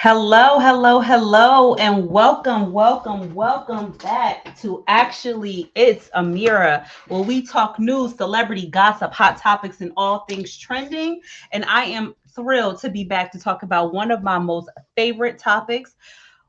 Hello, hello, hello, and welcome back to Actually It's Amira, where we talk news, celebrity gossip, hot topics, and all things trending. And I am thrilled to be back to talk about one of my most favorite topics,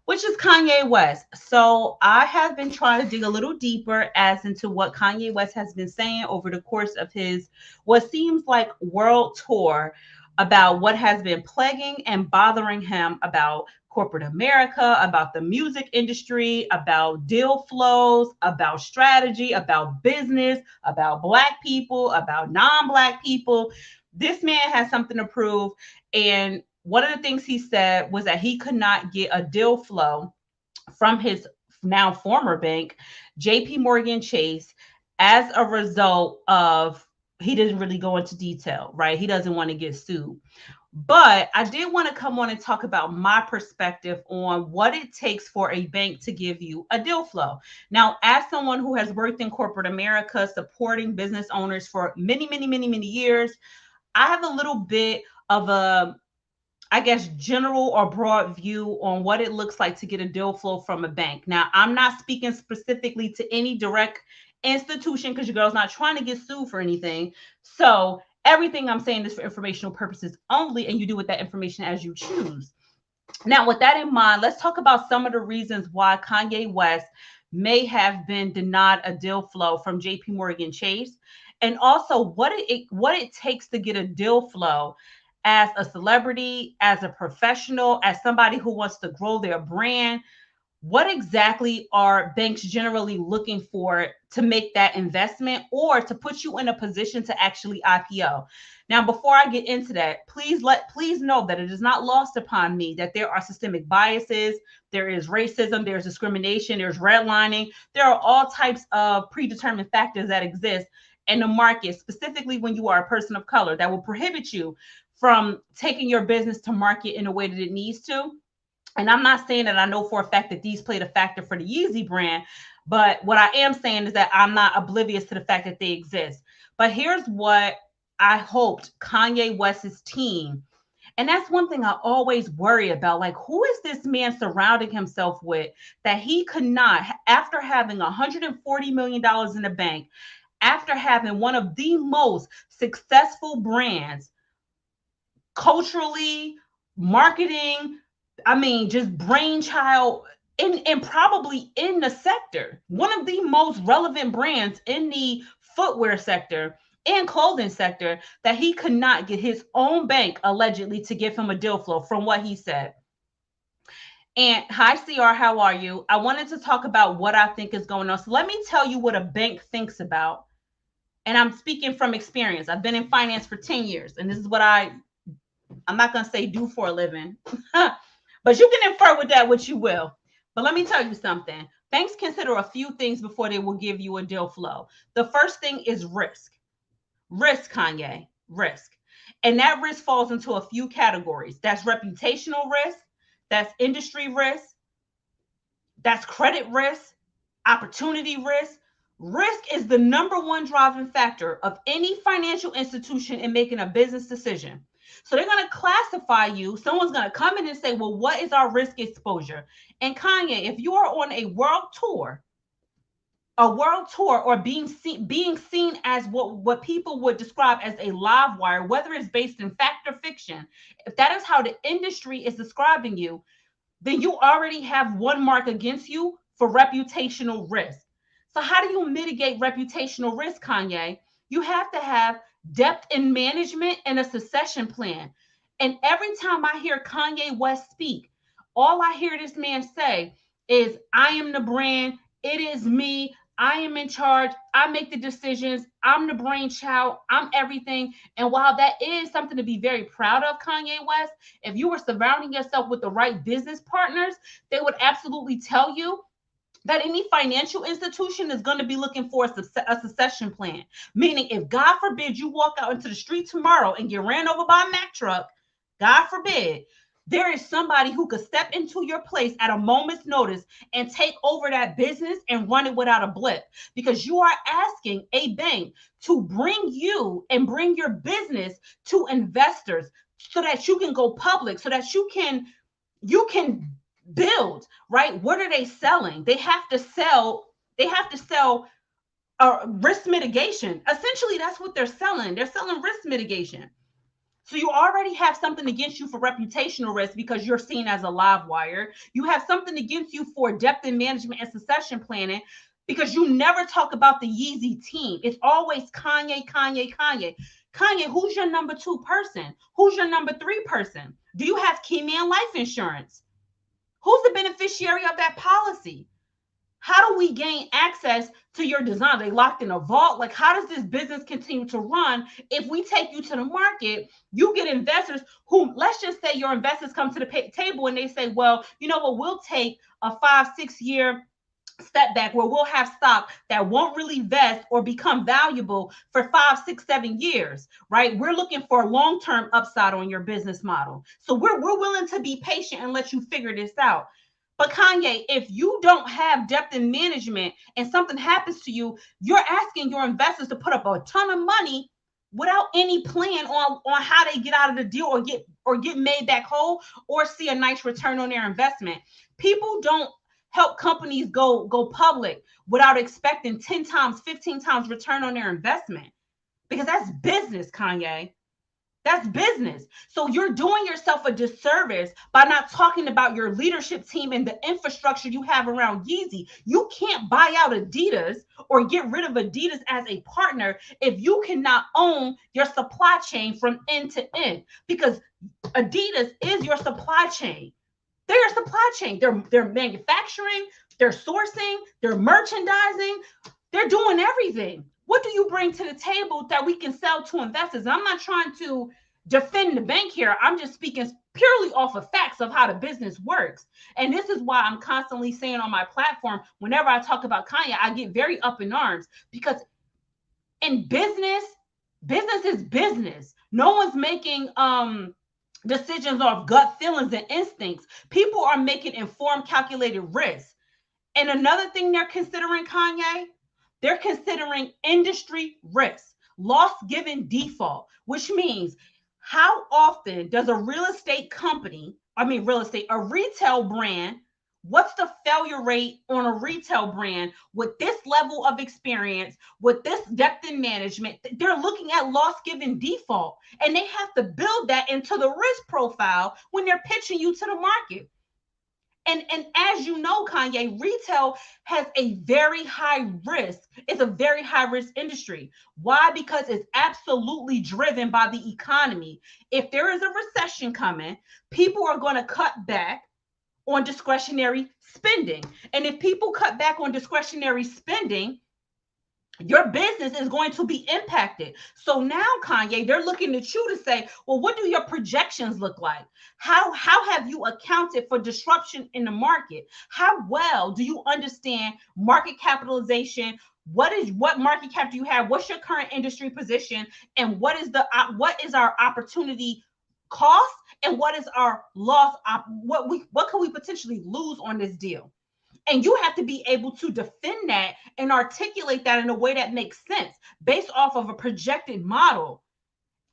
which is Kanye West. So I have been trying to dig a little deeper as into what Kanye West has been saying over the course of his what seems like world tour about what has been plaguing and bothering him about corporate America, about the music industry, about deal flows, about strategy, about business, about black people, about non-black people. This man has something to prove, and one of the things he said was that he could not get a deal flow from his now former bank, JP Morgan Chase, as a result of he didn't really go into detail, right? He doesn't want to get sued. But I did want to come on and talk about my perspective on what it takes for a bank to give you a deal flow. Now, as someone who has worked in corporate America, supporting business owners for many years, I have a little bit of a I guess, general or broad view on what it looks like to get a deal flow from a bank. Now, I'm not speaking specifically to any direct institution because your girl's not trying to get sued for anything. So, everything I'm saying is for informational purposes only, and you do with that information as you choose. Now, with that in mind, let's talk about some of the reasons why Kanye West may have been denied a deal flow from JP Morgan Chase, and also what it takes to get a deal flow as a celebrity, as a professional, as somebody who wants to grow their brand. What exactly are banks generally looking for to make that investment or to put you in a position to actually IPO? Now, before I get into that, please know that it is not lost upon me that there are systemic biases, there is racism, there's discrimination, there's redlining, there are all types of predetermined factors that exist in the market, specifically when you are a person of color, that will prohibit you from taking your business to market in a way that it needs to. And I'm not saying that I know for a fact that these played a factor for the Yeezy brand, but what I am saying is that I'm not oblivious to the fact that they exist. But here's what I hoped Kanye West's team, and that's one thing I always worry about. Like, who is this man surrounding himself with that he could not, after having $140 million in the bank, after having one of the most successful brands culturally, marketing, I mean, just brainchild and probably in the sector, one of the most relevant brands in the footwear sector and clothing sector, that he could not get his own bank allegedly to give him a deal flow from what he said. And hi, CR, how are you? I wanted to talk about what I think is going on. So let me tell you what a bank thinks about. And I'm speaking from experience. I've been in finance for 10 years, and this is what I'm not going to say do for a living, but you can infer with that what you will. But let me tell you something. Banks consider a few things before they will give you a deal flow. The first thing is risk. Risk, Kanye, risk. And that risk falls into a few categories. That's reputational risk, that's industry risk, that's credit risk, opportunity risk. Risk is the number one driving factor of any financial institution in making a business decision. So they're going to classify you. Someone's going to come in and say, well, what is our risk exposure? And Kanye, if you are on a world tour or being seen as what people would describe as a live wire, whether it's based in fact or fiction, if that is how the industry is describing you, then you already have one mark against you for reputational risk. So, how do you mitigate reputational risk, Kanye? You have to have depth in management and a succession plan. And every time I hear Kanye West speak, all I hear this man say is, I am the brand, it is me, I am in charge, I make the decisions, I'm the brainchild, I'm everything. And while that is something to be very proud of, Kanye West, if you were surrounding yourself with the right business partners, they would absolutely tell you that any financial institution is going to be looking for a succession plan. Meaning, if God forbid you walk out into the street tomorrow and get ran over by a Mack truck, God forbid, there is somebody who could step into your place at a moment's notice and take over that business and run it without a blip, because you are asking a bank to bring you and bring your business to investors so that you can go public, so that you can you can build, right? What are they selling? They have to sell risk mitigation. Essentially, that's what they're selling. They're selling risk mitigation. So you already have something against you for reputational risk because you're seen as a live wire. You have something against you for depth in management and succession planning because you never talk about the Yeezy team. It's always Kanye, Kanye, Kanye. Kanye, who's your number two person? Who's your number three person? Do you have Key Man life insurance? Who's the beneficiary of that policy? How do we gain access to your design? They locked in a vault. Like, how does this business continue to run if we take you to the market? You get investors who, let's just say your investors come to the table and they say, well, you know what, we'll take a 5-6 year step back where we'll have stock that won't really vest or become valuable for 5, 6, 7 years, right? We're looking for long-term upside on your business model. So we're willing to be patient and let you figure this out. But Kanye, if you don't have depth in management and something happens to you, you're asking your investors to put up a ton of money without any plan on how they get out of the deal or get made back whole or see a nice return on their investment. People don't help companies go public without expecting 10 times, 15 times return on their investment because that's business, Kanye. That's business. So you're doing yourself a disservice by not talking about your leadership team and the infrastructure you have around Yeezy. You can't buy out Adidas or get rid of Adidas as a partner if you cannot own your supply chain from end to end, because Adidas is your supply chain. They're your supply chain. They're manufacturing, they're sourcing, they're merchandising, they're doing everything. What do you bring to the table that we can sell to investors? And I'm not trying to defend the bank here. I'm just speaking purely off of facts of how the business works. And this is why I'm constantly saying on my platform, whenever I talk about Kanye, I get very up in arms because in business, business is business. No one's making decisions off gut feelings and instincts. People are making informed, calculated risks. And another thing they're considering, Kanye, they're considering industry risks, loss given default, which means how often does a real estate company, a retail brand, what's the failure rate on a retail brand with this level of experience, with this depth in management? They're looking at loss given default, and they have to build that into the risk profile when they're pitching you to the market. And as you know, Kanye, retail has a very high risk. It's a very high risk industry. Why? Because it's absolutely driven by the economy. If there is a recession coming, people are going to cut back on discretionary spending. And if people cut back on discretionary spending, your business is going to be impacted. So now, Kanye, they're looking at you to say, well, what do your projections look like? How have you accounted for disruption in the market? How well do you understand market capitalization? What market cap do you have? What's your current industry position? And what is our opportunity cost? And what is our loss? What can we potentially lose on this deal? And you have to be able to defend that and articulate that in a way that makes sense based off of a projected model.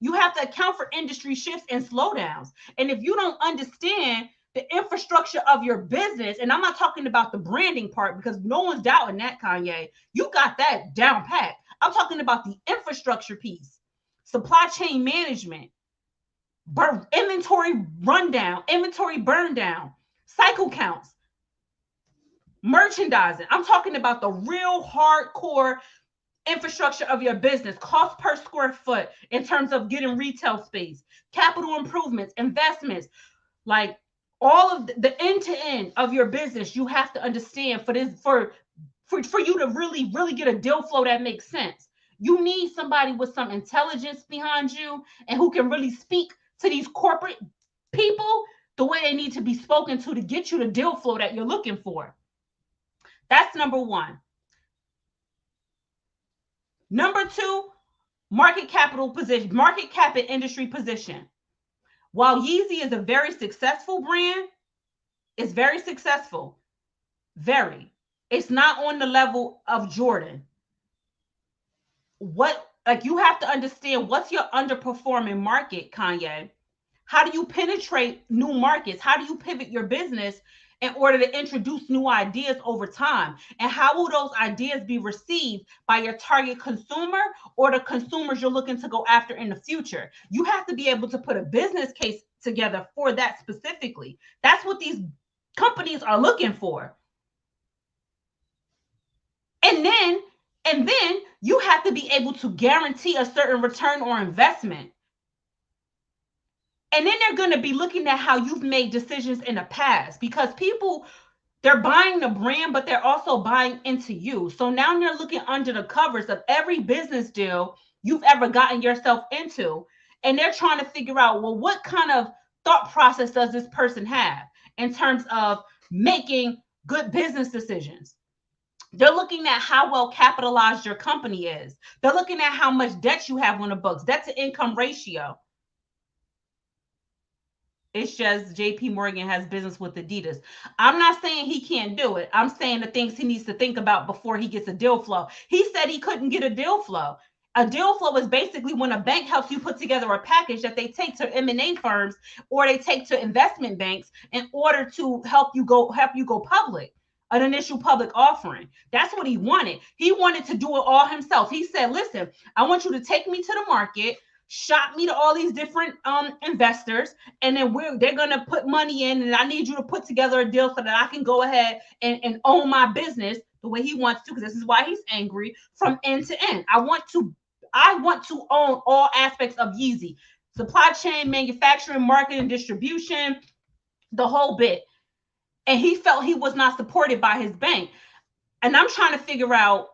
You have to account for industry shifts and slowdowns. And if you don't understand the infrastructure of your business, and I'm not talking about the branding part because no one's doubting that, Kanye, you got that down pat. I'm talking about the infrastructure piece, supply chain management, inventory rundown, inventory burn down, cycle counts, merchandising. I'm talking about the real hardcore infrastructure of your business, cost per square foot in terms of getting retail space, capital improvements, investments, like all of the end to end of your business. You have to understand for you to really get a deal flow that makes sense. You need somebody with some intelligence behind you and who can really speak to these corporate people the way they need to be spoken to get you the deal flow that you're looking for. That's number one. Number two, market capital position, market cap and industry position. While Yeezy is a very successful brand, it's very successful. Very. It's not on the level of Jordan. You have to understand what's your underperforming market, Kanye. How do you penetrate new markets? How do you pivot your business in order to introduce new ideas over time? And how will those ideas be received by your target consumer or the consumers you're looking to go after in the future? You have to be able to put a business case together for that specifically. That's what these companies are looking for. And then you have to be able to guarantee a certain return or investment. And then they're going to be looking at how you've made decisions in the past, because people, they're buying the brand, but they're also buying into you. So now they're looking under the covers of every business deal you've ever gotten yourself into. And they're trying to figure out, well, what kind of thought process does this person have in terms of making good business decisions? They're looking at how well capitalized your company is. They're looking at how much debt you have on the books. Debt to income ratio. It's just JP Morgan has business with Adidas. I'm not saying he can't do it. I'm saying the things he needs to think about before he gets a deal flow. He said he couldn't get a deal flow. A deal flow is basically when a bank helps you put together a package that they take to M&A firms or they take to investment banks in order to help you go public, an initial public offering. That's what he wanted. He wanted to do it all himself. He said, listen, I want you to take me to the market, shop me to all these different investors, and then they're gonna put money in, and I need you to put together a deal so that I can go ahead and own my business the way he wants to, because this is why he's angry, from end to end. I want to own all aspects of Yeezy. Supply chain, manufacturing, marketing, distribution, the whole bit. And he felt he was not supported by his bank. And I'm trying to figure out,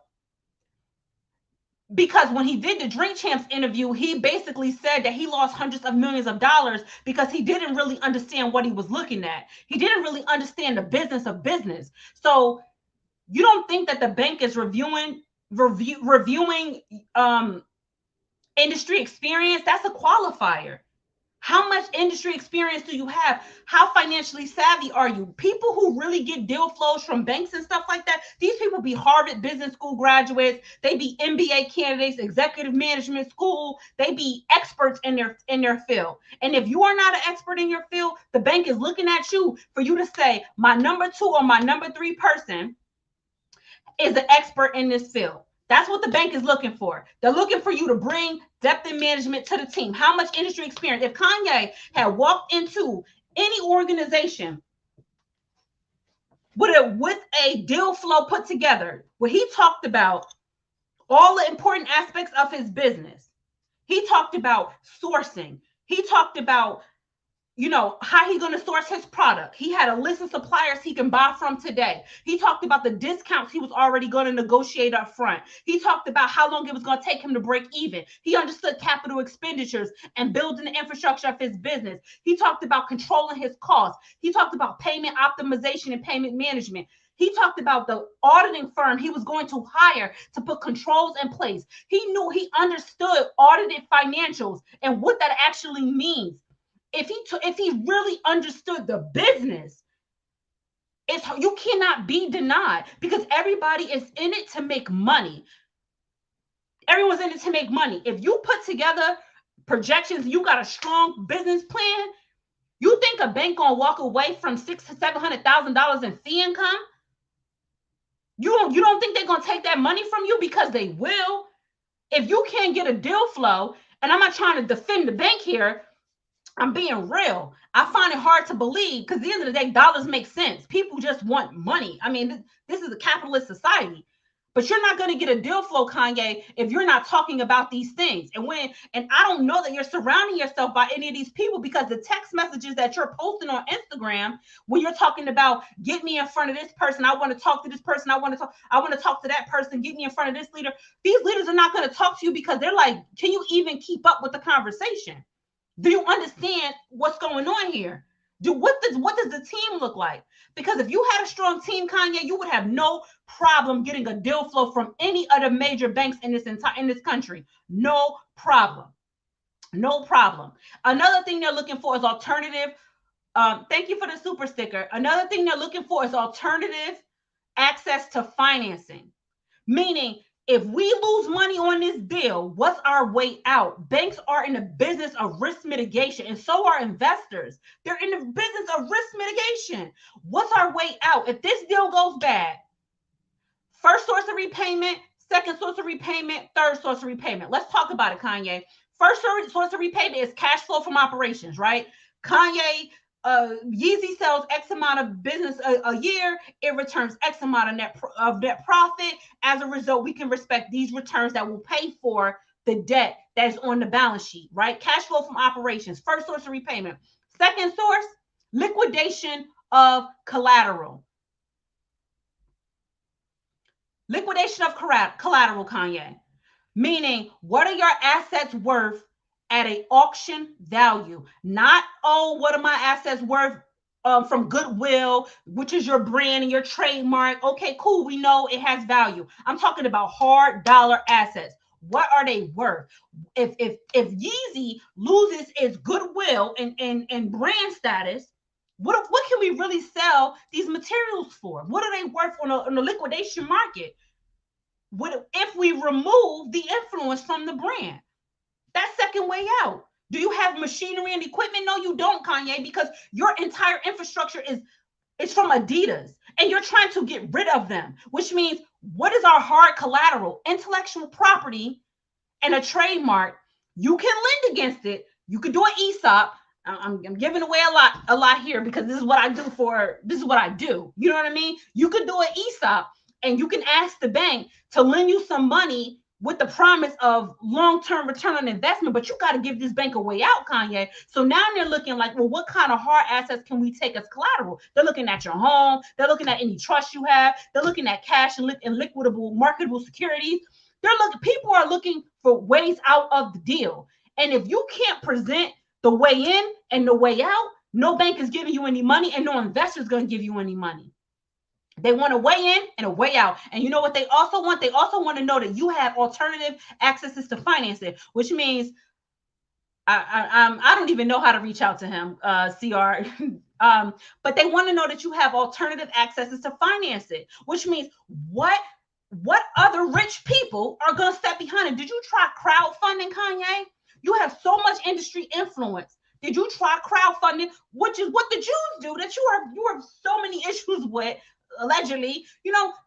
because when he did the Drink Champs interview, he basically said that he lost hundreds of millions of dollars because he didn't really understand what he was looking at. He didn't really understand the business of business. So you don't think that the bank is reviewing industry experience? That's a qualifier. How much industry experience do you have? How financially savvy are you? People who really get deal flows from banks and stuff like that, these people be Harvard Business School graduates. They be MBA candidates, executive management school. They be experts in their field. And if you are not an expert in your field, the bank is looking at you for you to say, my number 2 or my number 3 person is an expert in this field. That's what the bank is looking for. They're looking for you to bring depth and management to the team. How much industry experience? If Kanye had walked into any organization with a deal flow put together, where he talked about all the important aspects of his business, he talked about sourcing, he talked about how he going to source his product. He had a list of suppliers he can buy from today. He talked about the discounts he was already going to negotiate up front. He talked about how long it was going to take him to break even. He understood capital expenditures and building the infrastructure of his business. He talked about controlling his costs. He talked about payment optimization and payment management. He talked about the auditing firm he was going to hire to put controls in place. He understood audited financials and what that actually means. If he really understood the business, you cannot be denied, because everybody is in it to make money. Everyone's in it to make money. If you put together projections, you got a strong business plan, you think a bank gonna walk away from $600,000 to $700,000 in fee income? You don't think they're gonna take that money from you? Because they will. If you can't get a deal flow, and I'm not trying to defend the bank here, I'm being real. I find it hard to believe, because at the end of the day, dollars make sense. People just want money. I mean, this is a capitalist society. But you're not going to get a deal flow, Kanye, if you're not talking about these things. And I don't know that you're surrounding yourself by any of these people, because the text messages that you're posting on Instagram, when you're talking about, get me in front of this person, I want to talk to this person, I want to talk to that person, get me in front of this leader. These leaders are not going to talk to you because they're like, can you even keep up with the conversation? Do you understand what's going on here? What does the team look like? Because if you had a strong team, Kanye, you would have no problem getting a deal flow from any of the major banks in this country. No problem. No problem. Another thing they're looking for is alternative. Thank you for the super sticker. Another thing they're looking for is alternative access to financing. Meaning, If we lose money on this deal, what's our way out? Banks are in the business of risk mitigation, and so are investors. They're in the business of risk mitigation. What's our way out? If this deal goes bad, first source of repayment, second source of repayment, third source of repayment. Let's talk about it, Kanye. First source of repayment is cash flow from operations, right? Kanye, Yeezy sells X amount of business a year. It returns X amount of net profit. As a result, we can respect these returns that will pay for the debt that's on the balance sheet, right? Cash flow from operations, first source of repayment. Second source, liquidation of collateral. Liquidation of collateral, Kanye. Meaning, what are your assets worth at an auction value? Not, oh, what are my assets worth from goodwill, which is your brand and your trademark. Okay, cool. We know it has value. I'm talking about hard dollar assets. What are they worth? If Yeezy loses its goodwill and brand status, what can we really sell these materials for? What are they worth on a liquidation market? What if we remove the influence from the brand? That second way out. Do you have machinery and equipment? No, you don't, Kanye, because your entire infrastructure is from Adidas, and you're trying to get rid of them, which means what is our hard collateral? Intellectual property and a trademark. You can lend against it. You could do an ESOP. I'm giving away a lot here because this is what I do this is what I do. You know what I mean? You could do an ESOP and you can ask the bank to lend you some money with the promise of long-term return on investment, but you got to give this bank a way out, Kanye. So now they're looking like, well, what kind of hard assets can we take as collateral? They're looking at your home. They're looking at any trust you have. They're looking at cash and liquidable, marketable securities. People are looking for ways out of the deal. And if you can't present the way in and the way out, no bank is giving you any money and no investor is going to give you any money. They want a way in and a way out. And you know what they also want? They also want to know that you have alternative accesses to finance it, which means I don't even know how to reach out to him, CR. But they want to know that you have alternative accesses to finance it, which means what other rich people are going to step behind it? Did you try crowdfunding, Kanye? You have so much industry influence. Did you try crowdfunding, which is what the Jews do that you have so many issues with? Allegedly,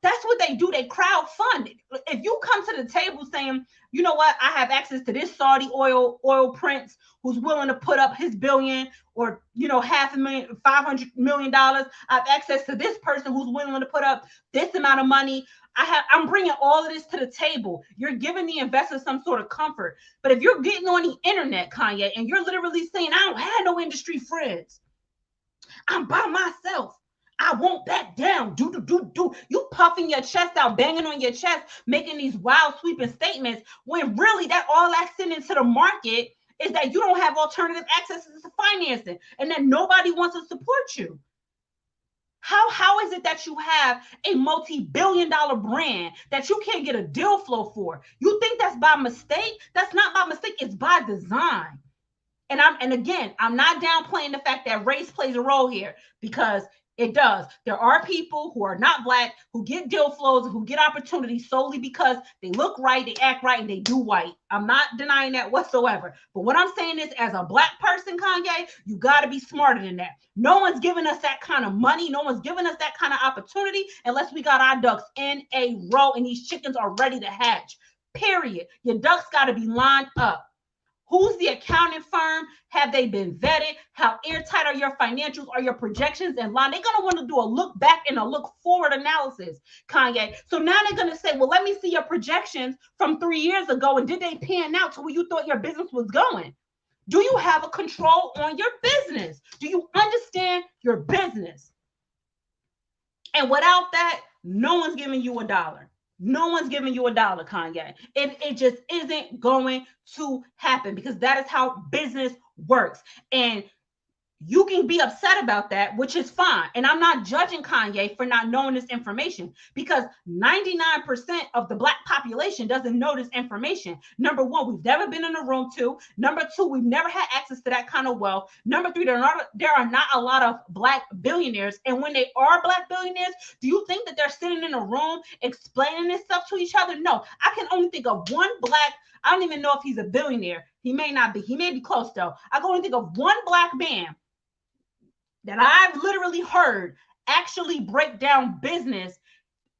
that's what they do. They crowdfund. If you come to the table saying, you know what, I have access to this Saudi oil prince who's willing to put up his billion or $500 million. I have access to this person who's willing to put up this amount of money. I'm bringing all of this to the table. You're giving the investor some sort of comfort. But if you're getting on the internet, Kanye, and you're literally saying, I don't have no industry friends, I'm by myself, I won't back down. Do. You puffing your chest out, banging on your chest, making these wild sweeping statements when really that all that's sent into the market is that you don't have alternative accesses to financing and that nobody wants to support you. How is it that you have a multi-billion-dollar brand that you can't get a deal flow for? You think that's by mistake? That's not by mistake. It's by design. And again, I'm not downplaying the fact that race plays a role here because it does. There are people who are not Black who get deal flows and who get opportunities solely because they look right, they act right, and they do white. I'm not denying that whatsoever. But what I'm saying is, as a Black person, Kanye, you got to be smarter than that. No one's giving us that kind of money. No one's giving us that kind of opportunity unless we got our ducks in a row and these chickens are ready to hatch. Period. Your ducks got to be lined up. Who's the accounting firm? Have they been vetted? How airtight are your financials? Are your projections in line? They're going to want to do a look back and a look forward analysis, Kanye. So now they're going to say, well, let me see your projections from 3 years ago. And did they pan out to where you thought your business was going? Do you have a control on your business? Do you understand your business? And without that, no one's giving you a dollar. No one's giving you a dollar, Kanye. It just isn't going to happen because that is how business works. And You can be upset about that, which is fine. And I'm not judging Kanye for not knowing this information, because 99% of the Black population doesn't know this information. Number one, we've never been in a room. Two, number two, we've never had access to that kind of wealth. Number three, there are not a lot of Black billionaires. And when they are Black billionaires, do you think that they're sitting in a room explaining this stuff to each other? No. I can only think of one Black. I don't even know if he's a billionaire. He may not be. He may be close, though. I can only think of one Black man that I've literally heard actually break down business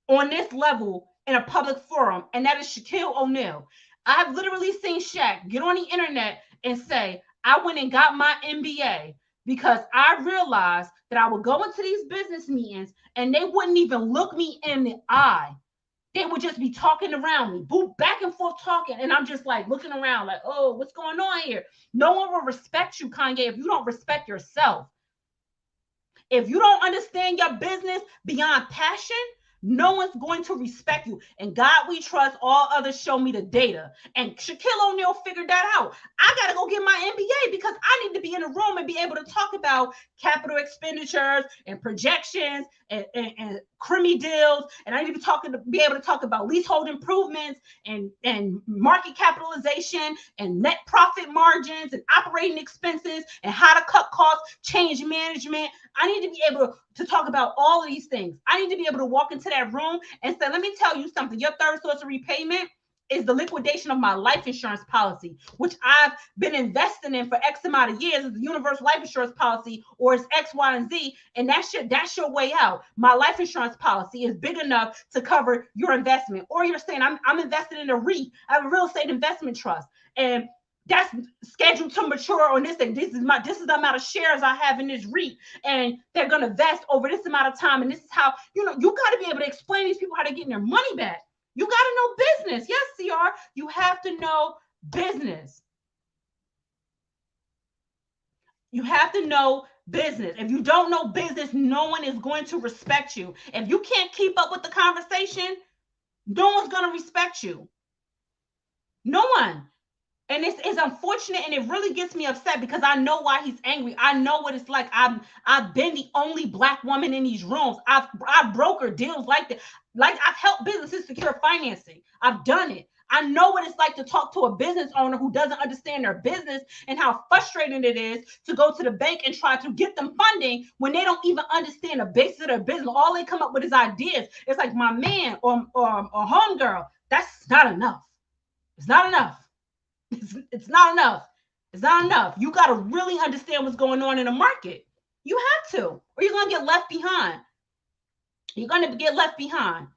on this level in a public forum, and that is Shaquille O'Neal. I've literally seen Shaq get on the internet and say, I went and got my MBA because I realized that I would go into these business meetings and they wouldn't even look me in the eye. They would just be talking around me, back and forth talking. And I'm just like looking around like, oh, what's going on here? No one will respect you, Kanye, if you don't respect yourself. If you don't understand your business beyond passion, no one's going to respect you. And God we trust, all others show me the data. And Shaquille O'Neal figured that out. I got to go get my MBA because I need to be in a room and be able to talk about capital expenditures and projections and creamy deals. And I need to be able to talk about leasehold improvements and market capitalization and net profit margins and operating expenses and how to cut costs, change management. I need to be able to talk about all of these things. I need to be able to walk into that room and say, let me tell you something. Your third source of repayment is the liquidation of my life insurance policy, which I've been investing in for X amount of years. It's the universal life insurance policy, or it's X, Y, and Z. And that's your way out. My life insurance policy is big enough to cover your investment. Or you're saying, I'm invested in a REIT. I have a real estate investment trust. And that's scheduled to mature on this thing. This is the amount of shares I have in this REIT, and they're gonna vest over this amount of time. And this is how, you got to be able to explain to these people how they're getting their money back. You got to know business. Yes, CR, you have to know business. You have to know business. If you don't know business, no one is going to respect you. If you can't keep up with the conversation, no one's going to respect you. No one. And it's unfortunate, and it really gets me upset because I know why he's angry. I know what it's like. I've been the only Black woman in these rooms. I've brokered deals like that. Like, I've helped businesses secure financing. I've done it. I know what it's like to talk to a business owner who doesn't understand their business and how frustrating it is to go to the bank and try to get them funding when they don't even understand the basis of their business. All they come up with is ideas. It's like, my man or homegirl, that's not enough. It's not enough. It's not enough. It's not enough. You got to really understand what's going on in the market. You have to, or you're going to get left behind. You're going to get left behind.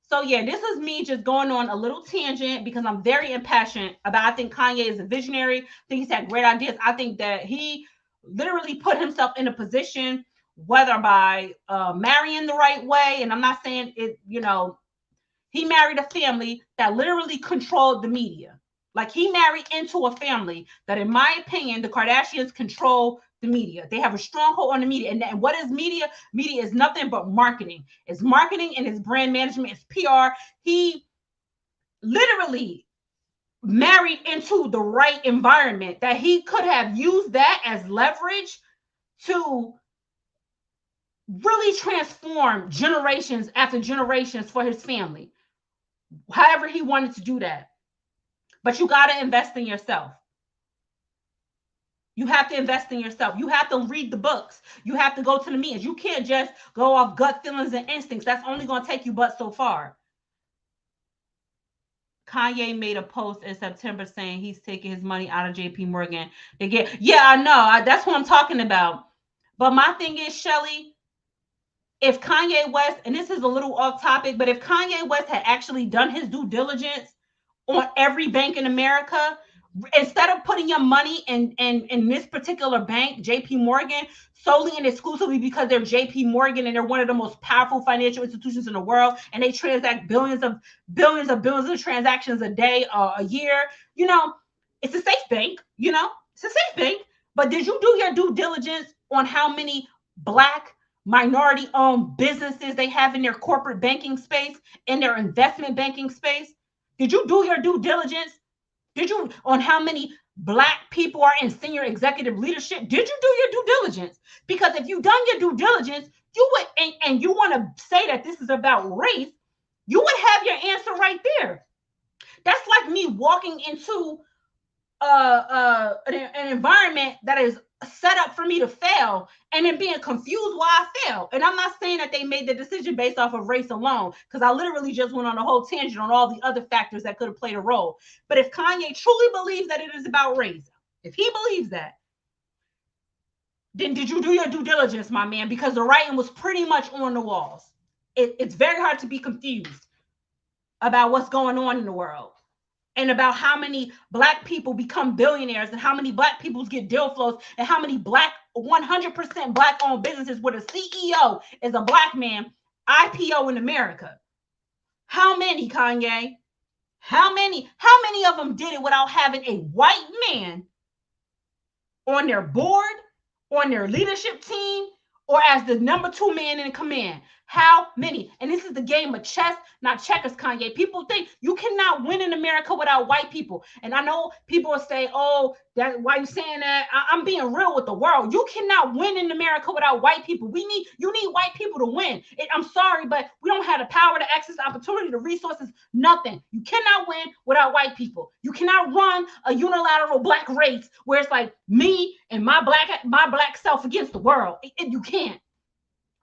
So yeah, this is me just going on a little tangent because I'm very impassioned about, I think Kanye is a visionary. I think he's had great ideas. I think that he literally put himself in a position, whether by marrying the right way, and I'm not saying it, he married a family that literally controlled the media. Like, he married into a family that, in my opinion, the Kardashians control the media. They have a stronghold on the media. And what is media? Media is nothing but marketing. It's marketing and it's brand management. It's PR. He literally married into the right environment that he could have used that as leverage to really transform generations after generations for his family. However he wanted to do that. But you got to invest in yourself. You have to invest in yourself. You have to read the books. You have to go to the meetings. You can't just go off gut feelings and instincts. That's only going to take you but so far. Kanye made a post in September saying he's taking his money out of JP Morgan. Yeah, I know. That's what I'm talking about. But my thing is, Shelly, if Kanye West, and this is a little off topic, but if Kanye West had actually done his due diligence on every bank in America, instead of putting your money in this particular bank, JP Morgan, solely and exclusively because they're JP Morgan and they're one of the most powerful financial institutions in the world, and they transact billions of transactions a day, a year, it's a safe bank, it's a safe bank. But did you do your due diligence on how many Black minority-owned businesses they have in their corporate banking space, in their investment banking space? Did you do your due diligence? Did you on how many Black people are in senior executive leadership. Did you do your due diligence? Because if you done your due diligence, you would, and you want to say that this is about race, you would have your answer right there. That's like me walking into an environment that is set up for me to fail and then being confused why I fail. And I'm not saying that they made the decision based off of race alone, because I literally just went on a whole tangent on all the other factors that could have played a role. But if Kanye truly believes that it is about race, if he believes that, then did you do your due diligence, my man? Because the writing was pretty much on the walls. It's very hard to be confused about what's going on in the world, and about how many black people become billionaires, and how many black people get deal flows, and how many black 100% black owned businesses where the CEO is a black man IPO in America. How many, Kanye? How many of them did it without having a white man on their board, on their leadership team, or as the number two man in command? How many? And this is the game of chess, not checkers, Kanye. People think you cannot win in America without white people. And I know people will say, oh, that why you saying that? I'm being real with the world. You cannot win in America without white people. You need white people to win. I'm sorry, but we don't have the power, to access, the opportunity, the resources, nothing. You cannot win without white people. You cannot run a unilateral black race where it's like me and my black self against the world. You can't.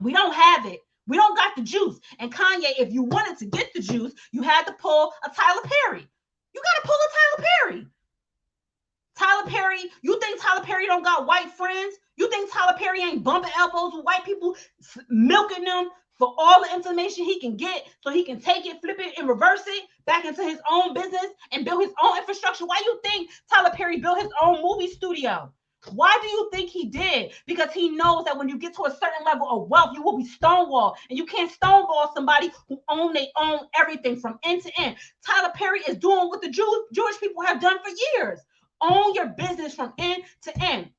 We don't have it. We don't got the juice. And Kanye, if you wanted to get the juice, you had to pull a Tyler Perry. You got to pull a Tyler Perry. Tyler Perry, you think Tyler Perry don't got white friends? You think Tyler Perry ain't bumping elbows with white people, milking them for all the information he can get so he can take it, flip it, and reverse it back into his own business and build his own infrastructure? Why you think Tyler Perry built his own movie studio? Why do you think he did? Because he knows that when you get to a certain level of wealth, you will be stonewalled. And you can't stonewall somebody who they own everything from end to end. Tyler Perry is doing what the Jewish people have done for years. Own your business from end to end.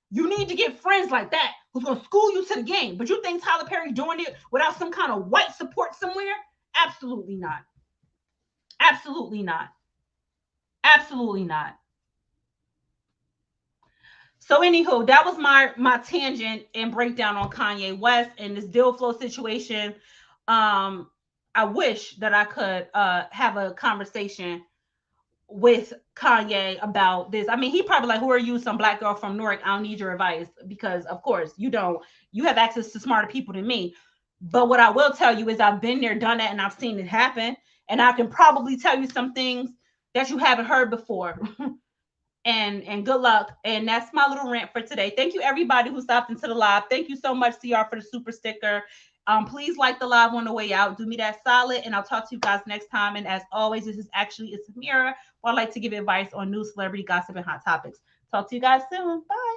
You need to get friends like that who's going to school you to the game. But you think Tyler Perry doing it without some kind of white support somewhere? Absolutely not. Absolutely not. Absolutely not. So, anywho, that was my tangent and breakdown on Kanye West and this deal flow situation. I wish that I could have a conversation with Kanye about this. I mean, he probably like, who are you, some black girl from Newark? I don't need your advice, because of course you don't. You have access to smarter people than me. But what I will tell you is I've been there, done that, and I've seen it happen. And I can probably tell you some things that you haven't heard before. And good luck. And that's my little rant for today. Thank you everybody who stopped into the live. Thank you so much, CR, for the super sticker. Please like the live on the way out. Do me that solid, and I'll talk to you guys next time. And as always, this is actually it's Amira, where I like to give advice on news, celebrity gossip, and hot topics. Talk to you guys soon. Bye.